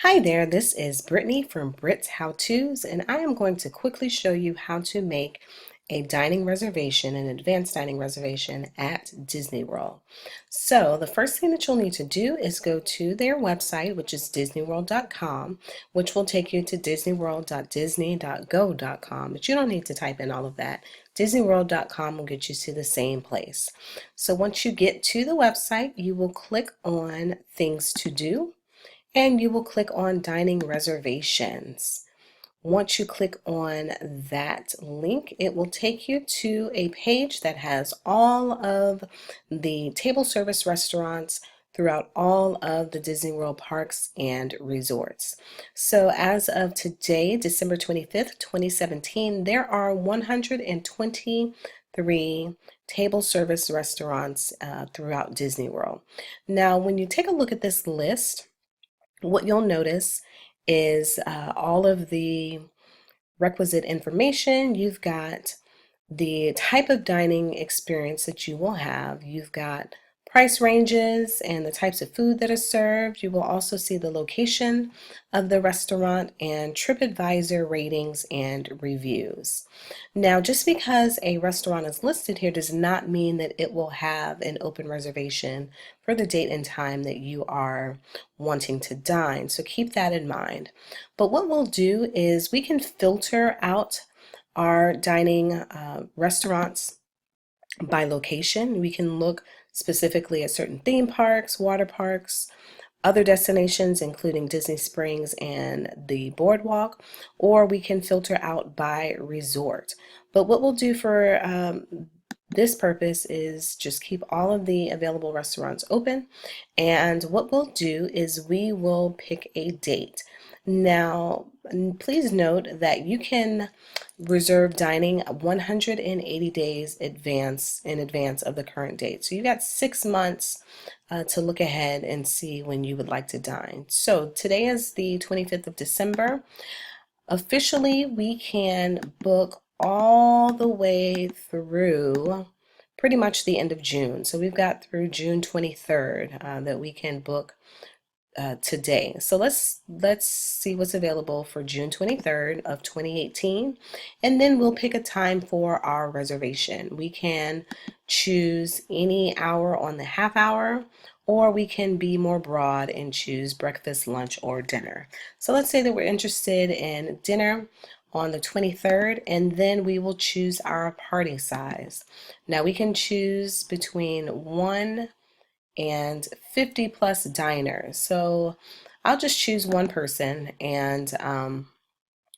Hi there, this is Brittany from Brit's How To's, and I am going to quickly show you how to make a dining reservation, an advanced dining reservation at Disney World. So, the first thing that you'll need to do is go to their website, which is disneyworld.com, which will take you to disneyworld.disney.go.com, but you don't need to type in all of that. Disneyworld.com will get you to the same place. So, once you get to the website, you will click on Things to Do and you will click on dining reservations. Once you click on that link, it will take you to a page that has all of the table service restaurants throughout all of the Disney World parks and resorts. So as of today, December 25th, 2017, there are 123 table service restaurants throughout Disney World. Now, when you take a look at this list, what you'll notice is all of the requisite information. You've got the type of dining experience that you will have. You've got price ranges and the types of food that are served. You will also see the location of the restaurant and TripAdvisor ratings and reviews. Now, just because a restaurant is listed here does not mean that it will have an open reservation for the date and time that you are wanting to dine. So keep that in mind. But what we'll do is we can filter out our dining restaurants by location. We can look specifically at certain theme parks, water parks, other destinations, including Disney Springs and the boardwalk, or we can filter out by resort. But what we'll do for this purpose is just keep all of the available restaurants open, and what we'll do is we will pick a date. Now, please note that you can reserve dining 180 days in advance of the current date. So you got 6 months to look ahead and see when you would like to dine. So today is the 25th of December. Officially, we can book all the way through pretty much the end of June. So we've got through June 23rd that we can book today. So let's see what's available for June 23rd of 2018, and then we'll pick a time for our reservation. We can choose any hour on the half hour, or we can be more broad and choose breakfast, lunch, or dinner. So let's say that we're interested in dinner on the 23rd, and then we will choose our party size. Now we can choose between 1 and 50 plus diners. So I'll just choose one person, and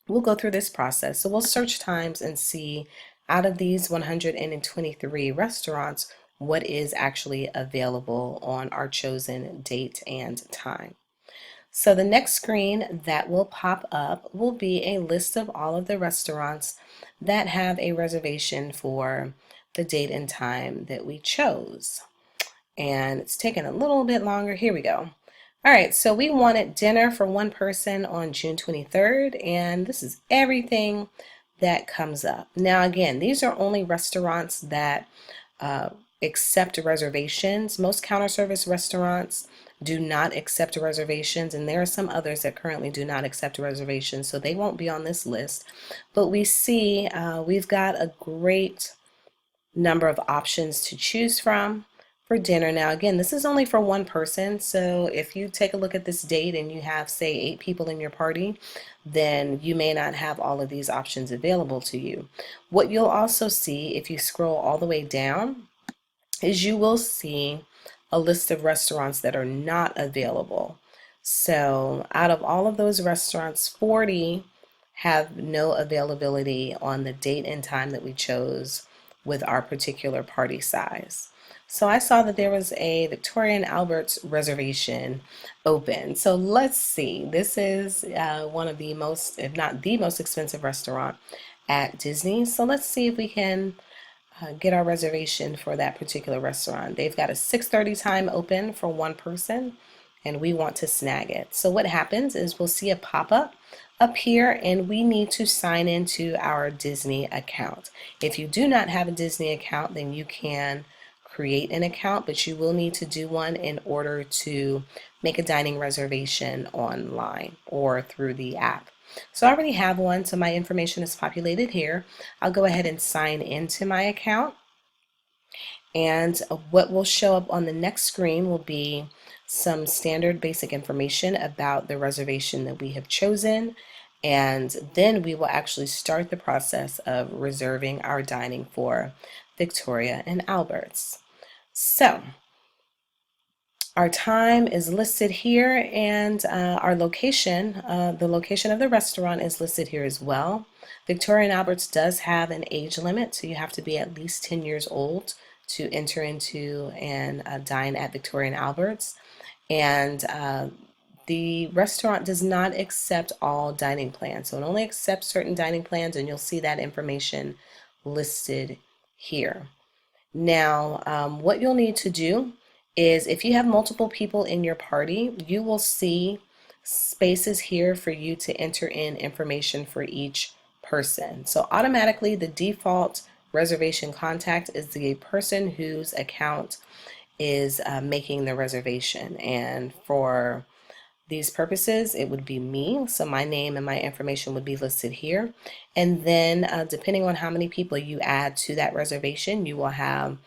we'll go through this process. So we'll search times and see out of these 123 restaurants what is actually available on our chosen date and time. So the next screen that will pop up will be a list of all of the restaurants that have a reservation for the date and time that we chose. And it's taking a little bit longer. Here we go. All right, so we wanted dinner for one person on June 23rd, and this is everything that comes up. Now, again, these are only restaurants that accept reservations. Most counter service restaurants do not accept reservations, and there are some others that currently do not accept reservations, so they won't be on this list. But we see we've got a great number of options to choose from for dinner. Now, again, this is only for one person, so if you take a look at this date and you have, say, 8 people in your party, then you may not have all of these options available to you. What you'll also see if you scroll all the way down is you will see a list of restaurants that are not available. So out of all of those restaurants, 40 have no availability on the date and time that we chose with our particular party size. So I saw that there was a Victoria and Albert's reservation open. So let's see. This is one of the most, if not the most expensive restaurant at Disney. So let's see if we can get our reservation for that particular restaurant. They've got a 6:30 time open for one person, and we want to snag it. So what happens is we'll see a pop-up up here, and we need to sign into our Disney account. If you do not have a Disney account, then you can create an account, but you will need to do one in order to make a dining reservation online or through the app. So I already have one, so my information is populated here. I'll go ahead and sign into my account. And what will show up on the next screen will be some standard basic information about the reservation that we have chosen. And then we will actually start the process of reserving our dining for Victoria and Albert's. So our time is listed here, and our location, the location of the restaurant is listed here as well. Victoria and Albert's does have an age limit, so you have to be at least 10 years old to enter into and dine at Victoria and Albert's. And the restaurant does not accept all dining plans, so it only accepts certain dining plans, and you'll see that information listed here. Now, what you'll need to do is if you have multiple people in your party, you will see spaces here for you to enter in information for each person. So automatically the default reservation contact is the person whose account is making the reservation. And for these purposes, it would be me. So my name and my information would be listed here. And then depending on how many people you add to that reservation, you will have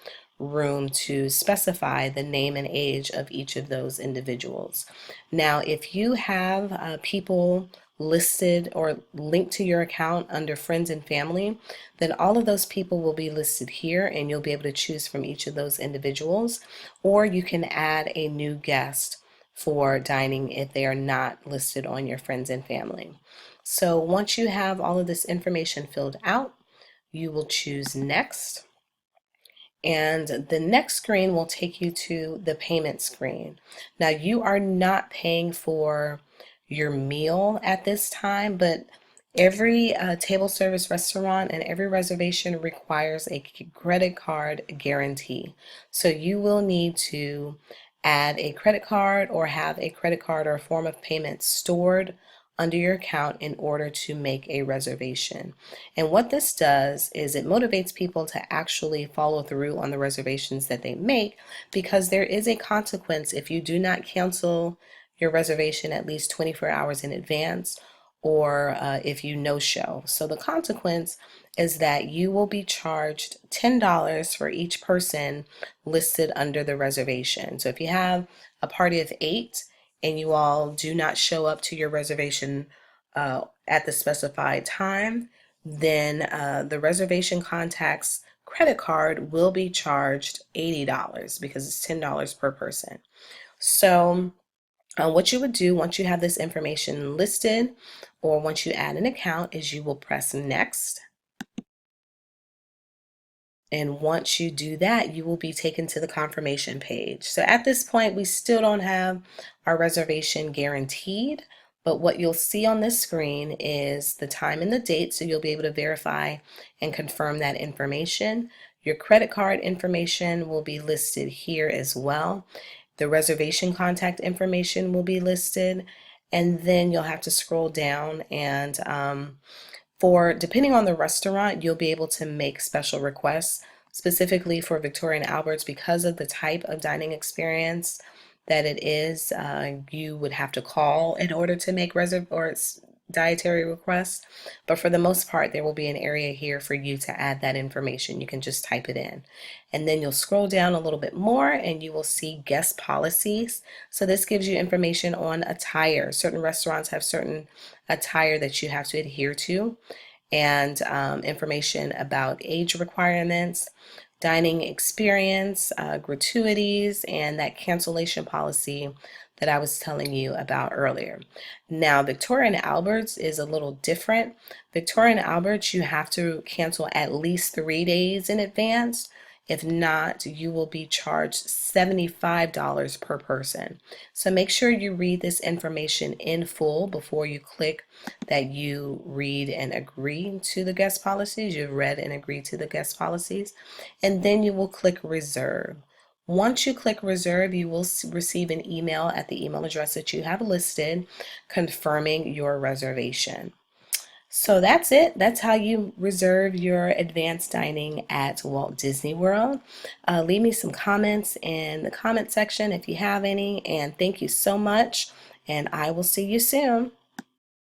room to specify the name and age of each of those individuals. Now, if you have people listed or linked to your account under friends and family, then all of those people will be listed here, and you'll be able to choose from each of those individuals, or you can add a new guest for dining if they are not listed on your friends and family. So once you have all of this information filled out, you will choose next. And the next screen will take you to the payment screen. Now you are not paying for your meal at this time, but every table service restaurant and every reservation requires a credit card guarantee. So you will need to add a credit card or have a credit card or a form of payment stored under your account in order to make a reservation. And what this does is it motivates people to actually follow through on the reservations that they make, because there is a consequence if you do not cancel your reservation at least 24 hours in advance, or if you no-show. So the consequence is that you will be charged $10 for each person listed under the reservation. So if you have a party of 8 and you all do not show up to your reservation at the specified time, then the reservation contact's credit card will be charged $80 because it's $10 per person. So what you would do once you have this information listed, or once you add an account, is you will press next. And once you do that, you will be taken to the confirmation page. So at this point, we still don't have our reservation guaranteed, but what you'll see on this screen is the time and the date, so you'll be able to verify and confirm that information. Your credit card information will be listed here as well. The reservation contact information will be listed, and then you'll have to scroll down, and depending on the restaurant, you'll be able to make special requests specifically for Victoria and Albert's. Because of the type of dining experience that it is, you would have to call in order to make dietary requests. But for the most part, there will be an area here for you to add that information. You can just type it in. And then you'll scroll down a little bit more and you will see guest policies. So this gives you information on attire. Certain restaurants have certain attire that you have to adhere to, and information about age requirements, dining experience, gratuities, and that cancellation policy that I was telling you about earlier. Now, Victoria and Albert's is a little different. Victoria and Albert's, you have to cancel at least 3 days in advance. If not, you will be charged $75 per person. So make sure you read this information in full before you click that you read and agree to the guest policies. You've read and agreed to the guest policies. And then you will click reserve. Once you click reserve, you will receive an email at the email address that you have listed confirming your reservation. So that's it. That's how you reserve your advanced dining at Walt Disney World. Leave me some comments in the comment section if you have any, and thank you so much, and I will see you soon.